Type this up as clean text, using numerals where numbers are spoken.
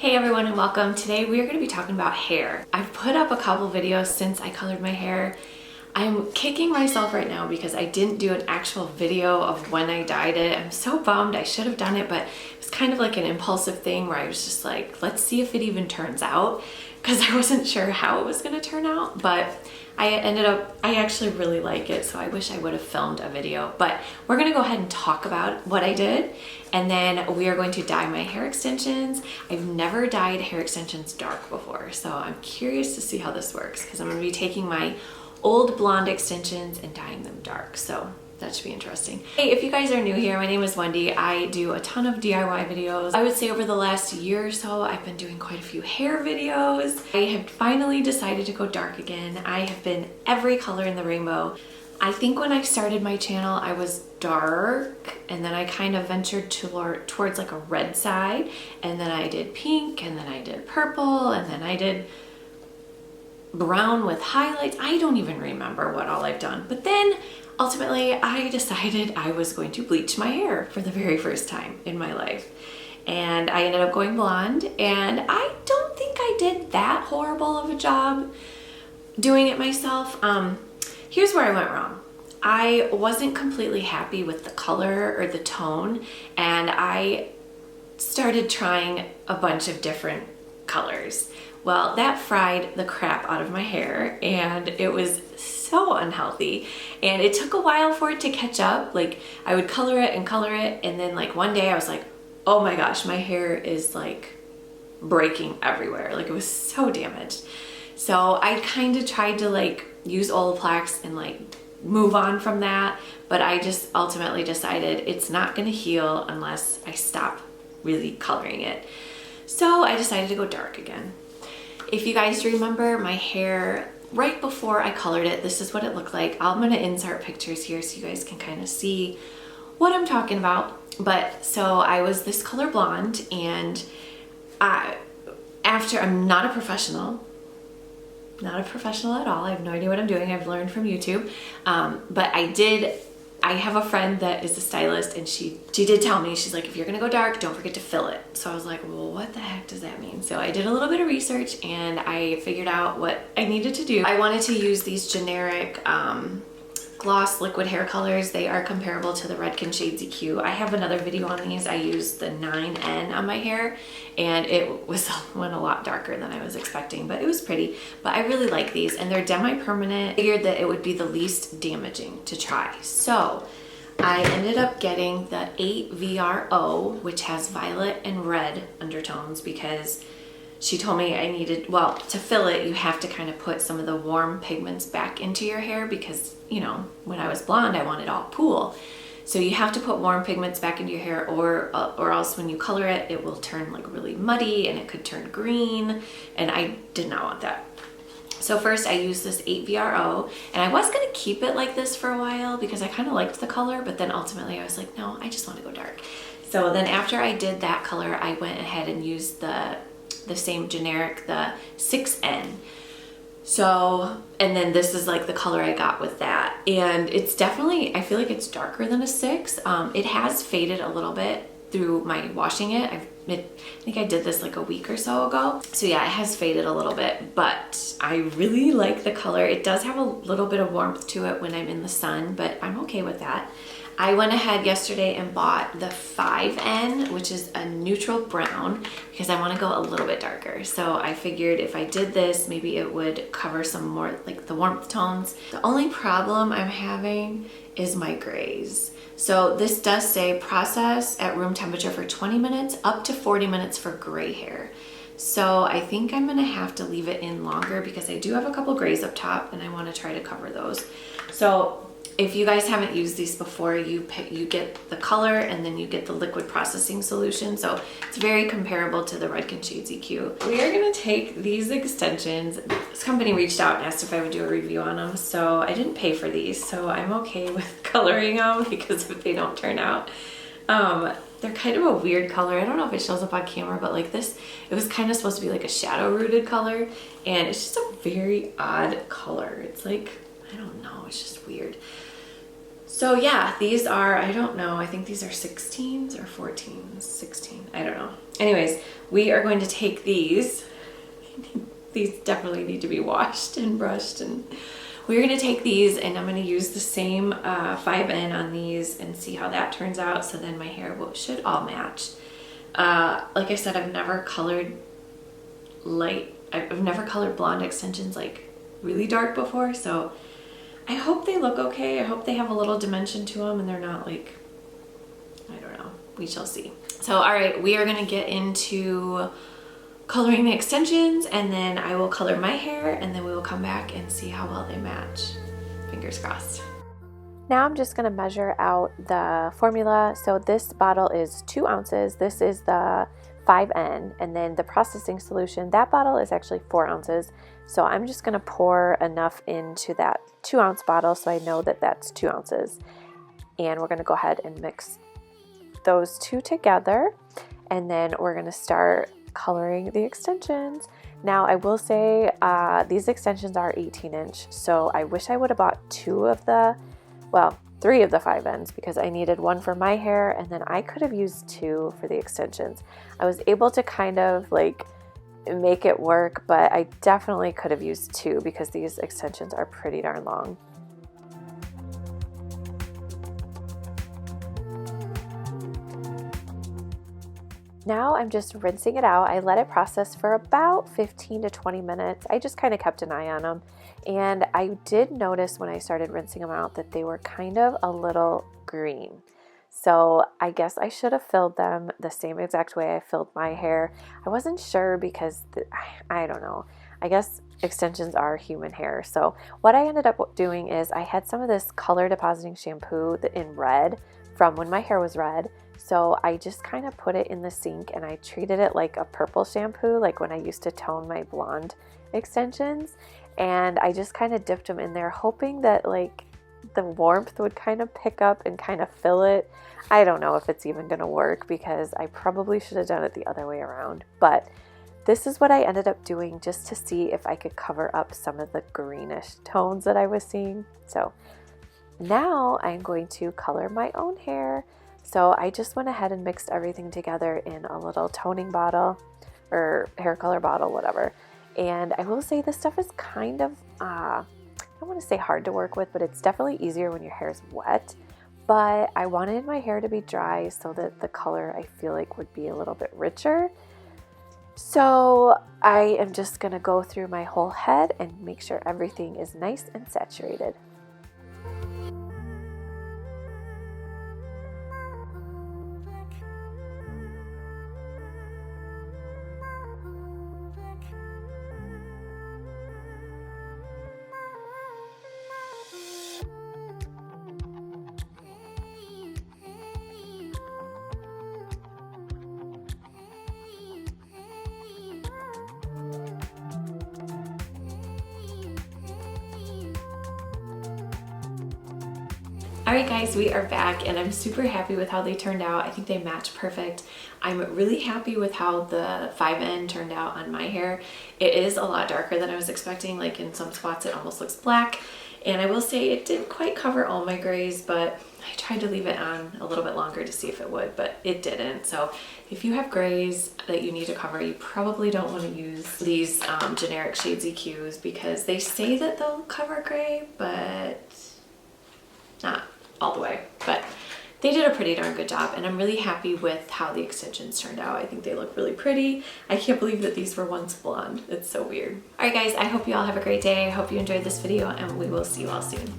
Hey everyone and welcome. Today we are going to be talking about hair. I've put up a couple videos since I colored my hair. I'm kicking myself right now because I didn't do an actual video of when I dyed it. I'm so bummed. I should have done it, but it was kind of like an impulsive thing where I was just like, let's see if it even turns out, because I wasn't sure how it was going to turn out. But I actually really like it, so I wish I would have filmed a video. But we're going to go ahead and talk about what I did, and then we are going to dye my hair extensions. I've never dyed hair extensions dark before, so I'm curious to see how this works, because I'm going to be taking my old blonde extensions and dyeing them dark, so that should be interesting. Hey, if you guys are new here, my name is Wendy. I do a ton of DIY videos. I would say over the last year or so, I've been doing quite a few hair videos. I have finally decided to go dark again. I have been every color in the rainbow. I think when I started my channel, I was dark, and then I kind of ventured towards like a red side, and then I did pink, and then I did purple, and then I did brown with highlights. I don't even remember what all I've done. But then ultimately I decided I was going to bleach my hair for the very first time in my life. And I ended up going blonde, and I don't think I did that horrible of a job doing it myself. Here's where I went wrong. I wasn't completely happy with the color or the tone, and I started trying a bunch of different colors. Well, that fried the crap out of my hair, and it was so unhealthy, and it took a while for it to catch up. Like, I would color it, and then like one day I was like, oh my gosh, my hair is like breaking everywhere. Like, it was so damaged. So I kind of tried to like use Olaplex and like move on from that, but I just ultimately decided it's not gonna heal unless I stop really coloring it. So I decided to go dark again. If you guys remember my hair right before I colored it, this is what it looked like. I'm gonna insert pictures here so you guys can kind of see what I'm talking about. But so I was this color blonde, and I'm not a professional at all. I have no idea what I'm doing. I've learned from YouTube. But I have a friend that is a stylist, and she did tell me, she's like, if you're gonna go dark, don't forget to fill it. So I was like, well, what the heck does that mean? So I did a little bit of research, and I figured out what I needed to do. I wanted to use these generic gloss liquid hair colors. They are comparable to the Redken Shades EQ. I have another video on these. I used the 9N on my hair, and it went a lot darker than I was expecting, but it was pretty. But I really like these, and they're demi-permanent. I figured that it would be the least damaging to try. So I ended up getting the 8VRO, which has violet and red undertones, because she told me I needed, well, to fill it, you have to kind of put some of the warm pigments back into your hair, because, you know, when I was blonde, I wanted all pool. So you have to put warm pigments back into your hair, or else when you color it, it will turn like really muddy, and it could turn green, and I did not want that. So first I used this 8VRO, and I was gonna keep it like this for a while because I kind of liked the color, but then ultimately I was like, no, I just want to go dark. So then after I did that color, I went ahead and used the same generic, the 6N. So, and then this is like the color I got with that. And it's definitely, I feel like it's darker than a 6. It has faded a little bit through my washing it. I think I did this like a week or so ago. So yeah, it has faded a little bit, but I really like the color. It does have a little bit of warmth to it when I'm in the sun, but I'm okay with that. I went ahead yesterday and bought the 5N, which is a neutral brown, because I want to go a little bit darker. So I figured if I did this, maybe it would cover some more like the warmth tones. The only problem I'm having is my grays. So this does say process at room temperature for 20 minutes, up to 40 minutes for gray hair. So I think I'm gonna have to leave it in longer, because I do have a couple grays up top, and I want to try to cover those. So if you guys haven't used these before, you get the color, and then you get the liquid processing solution. So it's very comparable to the Redken Shades EQ. We are gonna take these extensions. This company reached out and asked if I would do a review on them. So I didn't pay for these, so I'm okay with coloring them, because if they don't turn out, they're kind of a weird color. I don't know if it shows up on camera, but like this, it was kind of supposed to be like a shadow rooted color, and it's just a very odd color. It's like, I don't know, it's just weird. So yeah, these are, I don't know, I think these are 16s or 14s, 16, I don't know. Anyways, we are going to take these. These definitely need to be washed and brushed, and we're going to take these and I'm going to use the same 5N on these and see how that turns out. So then my hair should all match. Like I said, I've never colored blonde extensions like really dark before, so I hope they look okay. I hope they have a little dimension to them and they're not like, I don't know, we shall see. So all right, we are gonna get into coloring the extensions and then I will color my hair and then we will come back and see how well they match. Fingers crossed. Now I'm just going to measure out the formula. So this bottle is 2 ounces. This is the 5N, and then the processing solution, that bottle is actually 4 ounces. So I'm just going to pour enough into that 2 ounce bottle so I know that that's 2 ounces. And we're going to go ahead and mix those two together, and then we're going to start coloring the extensions. Now I will say these extensions are 18-inch, so I wish I would have bought 3 of the 5Ns because I needed 1 for my hair and then I could have used 2 for the extensions. I was able to kind of like make it work, but I definitely could have used 2 because these extensions are pretty darn long. Now I'm just rinsing it out. I let it process for about 15 to 20 minutes. I just kind of kept an eye on them. And I did notice when I started rinsing them out that they were kind of a little green. So I guess I should have filled them the same exact way I filled my hair. I wasn't sure because I don't know. I guess extensions are human hair. So what I ended up doing is I had some of this color depositing shampoo in red from when my hair was red. So I just kind of put it in the sink and I treated it like a purple shampoo, like when I used to tone my blonde extensions. And I just kind of dipped them in there, hoping that like the warmth would kind of pick up and kind of fill it. I don't know if it's even going to work because I probably should have done it the other way around. But this is what I ended up doing just to see if I could cover up some of the greenish tones that I was seeing. So now I'm going to color my own hair. So I just went ahead and mixed everything together in a little toning bottle or hair color bottle, whatever. And I will say this stuff is kind of, I don't want to say hard to work with, but it's definitely easier when your hair is wet. But I wanted my hair to be dry so that the color I feel like would be a little bit richer. So I am just going to go through my whole head and make sure everything is nice and saturated. Alright guys, we are back and I'm super happy with how they turned out. I think they match perfect. I'm really happy with how the 5N turned out on my hair. It is a lot darker than I was expecting. Like in some spots it almost looks black. And I will say it didn't quite cover all my grays, but I tried to leave it on a little bit longer to see if it would, but it didn't. So if you have grays that you need to cover, you probably don't want to use these generic shades EQs because they say that they'll cover gray, but not all the way. But they did a pretty darn good job and I'm really happy with how the extensions turned out. I think they look really pretty. I can't believe that these were once blonde. It's so weird. Alright guys, I hope you all have a great day. I hope you enjoyed this video and we will see you all soon.